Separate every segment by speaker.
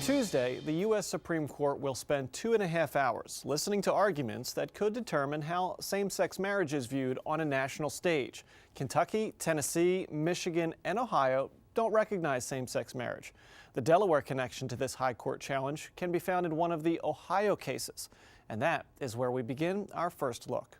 Speaker 1: Tuesday, the U.S. Supreme Court will spend 2.5 hours listening to arguments that could determine how same-sex marriage is viewed on a national stage. Kentucky, Tennessee, Michigan, and Ohio don't recognize same-sex marriage. The Delaware connection to this high court challenge can be found in one of the Ohio cases. And that is where we begin our first look.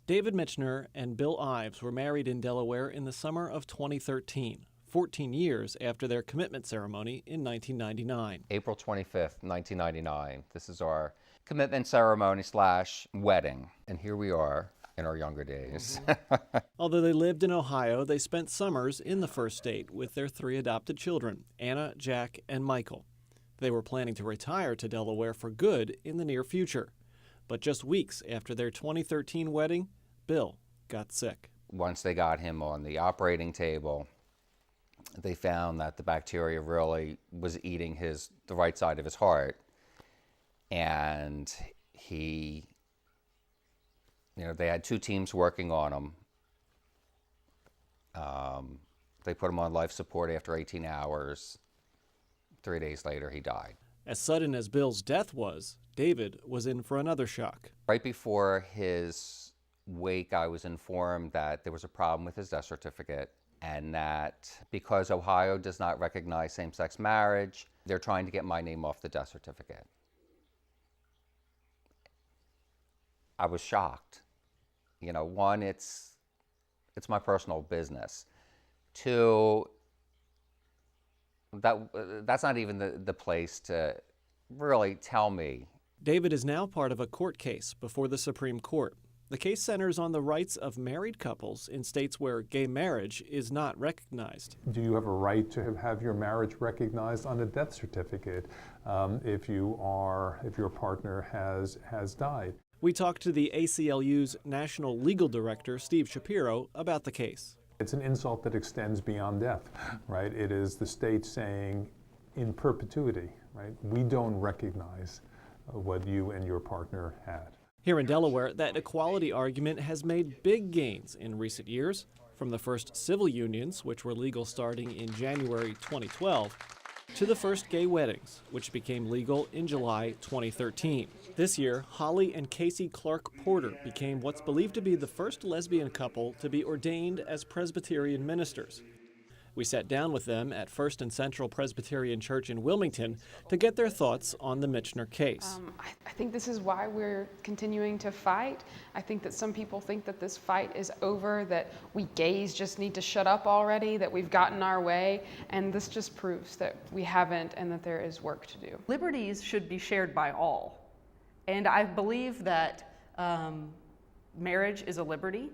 Speaker 1: David Michener and Bill Ives were married in Delaware in the summer of 2013. 14 years after their commitment ceremony in 1999.
Speaker 2: April 25th, 1999. This is our commitment ceremony / wedding. And here we are in our younger days.
Speaker 1: Although they lived in Ohio, they spent summers in the first state with their 3 adopted children, Anna, Jack, and Michael. They were planning to retire to Delaware for good in the near future. But just weeks after their 2013 wedding, Bill got sick.
Speaker 2: Once they got him on the operating table, they found that the bacteria really was eating the right side of his heart. And they had 2 teams working on him. They put him on life support after 18 hours. 3 days later, he died.
Speaker 1: As sudden as Bill's death was, David was in for another shock.
Speaker 2: Right before his wake, I was informed that there was a problem with his death certificate, and that because Ohio does not recognize same-sex marriage, they're trying to get my name off the death certificate. I was shocked. One, it's my personal business. 2, that's not even the place to really tell me.
Speaker 1: David is now part of a court case before the Supreme Court. The case centers on the rights of married couples in states where gay marriage is not recognized.
Speaker 3: Do you have a right to have your marriage recognized on a death certificate if your partner has died?
Speaker 1: We talked to the ACLU's National Legal Director, Steve Shapiro, about the case.
Speaker 3: It's an insult that extends beyond death, right? It is the state saying in perpetuity, right? We don't recognize what you and your partner had.
Speaker 1: Here in Delaware, that equality argument has made big gains in recent years, from the first civil unions, which were legal starting in January 2012, to the first gay weddings, which became legal in July 2013. This year, Holly and Casey Clark Porter became what's believed to be the first lesbian couple to be ordained as Presbyterian ministers. We sat down with them at First and Central Presbyterian Church in Wilmington to get their thoughts on the Michener case.
Speaker 4: I think this is why we're continuing to fight. I think that some people think that this fight is over, that we gays just need to shut up already, that we've gotten our way, and this just proves that we haven't and that there is work to do.
Speaker 5: Liberties should be shared by all. And I believe that marriage is a liberty.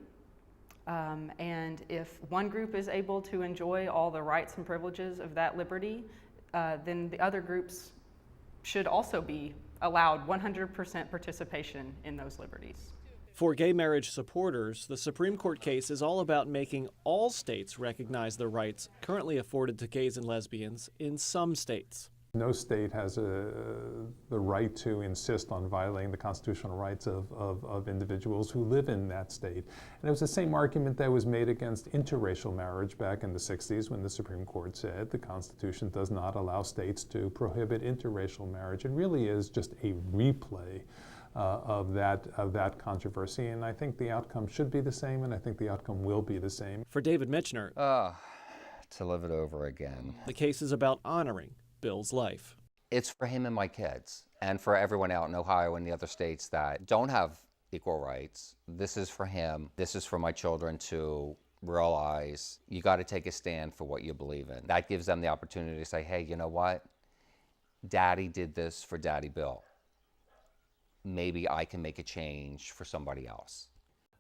Speaker 5: And if one group is able to enjoy all the rights and privileges of that liberty, then the other groups should also be allowed 100% participation in those liberties.
Speaker 1: For gay marriage supporters, the Supreme Court case is all about making all states recognize the rights currently afforded to gays and lesbians in some states.
Speaker 3: No state has the right to insist on violating the constitutional rights of individuals who live in that state. And it was the same argument that was made against interracial marriage back in the 60s when the Supreme Court said the Constitution does not allow states to prohibit interracial marriage. It really is just a replay of that controversy, and I think the outcome should be the same, and I think the outcome will be the same.
Speaker 1: For David Michener,
Speaker 2: To live it over again.
Speaker 1: the case is about honoring Bill's life.
Speaker 2: It's for him and my kids, and for everyone out in Ohio and the other states that don't have equal rights. This is for him. This is for my children to realize you got to take a stand for what you believe in. That gives them the opportunity to say, hey, you know what? Daddy did this for Daddy Bill. Maybe I can make a change for somebody else.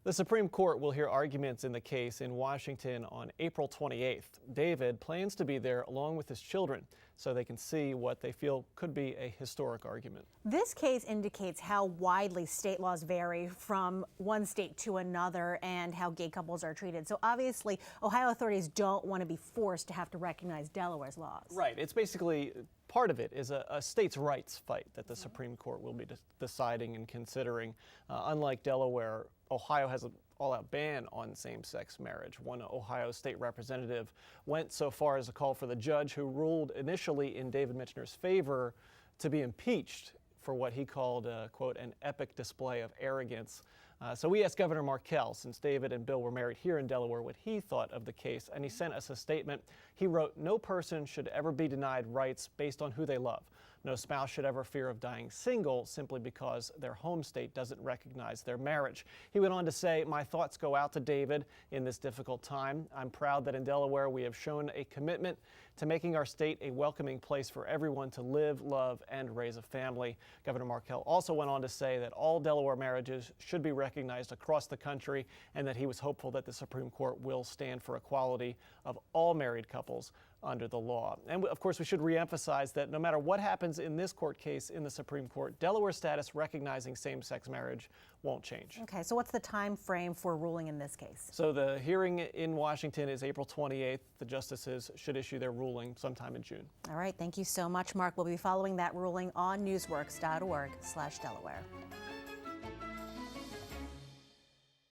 Speaker 1: The Supreme Court will hear arguments in the case in Washington on April 28th. David plans to be there along with his children so they can see what they feel could be a historic argument.
Speaker 6: This case indicates how widely state laws vary from one state to another and how gay couples are treated. So obviously, Ohio authorities don't want to be forced to have to recognize Delaware's laws.
Speaker 1: Right. It's basically part of it is a states' rights fight that the Supreme Court will be deciding and considering. Unlike Delaware, Ohio has all-out ban on same-sex marriage. One Ohio state representative went so far as to call for the judge who ruled initially in David Michener's favor to be impeached for what he called, quote, an epic display of arrogance. So we asked Governor Markell, since David and Bill were married here in Delaware, what he thought of the case, and he sent us a statement. He wrote, "No person should ever be denied rights based on who they love. No spouse should ever fear of dying single simply because their home state doesn't recognize their marriage." He went on to say, "My thoughts go out to David in this difficult time. I'm proud that in Delaware we have shown a commitment to making our state a welcoming place for everyone to live, love, and raise a family." Governor Markell also went on to say that all Delaware marriages should be recognized across the country, and that he was hopeful that the Supreme Court will stand for equality of all married couples under the law. And of course, we should reemphasize that no matter what happens in this court case in the Supreme Court, Delaware's status recognizing same-sex marriage won't change.
Speaker 6: Okay, so what's the time frame for ruling in this case?
Speaker 1: So the hearing in Washington is April 28th. The justices should issue their ruling sometime in June.
Speaker 6: All right, thank you so much, Mark. We'll be following that ruling on newsworks.org/Delaware.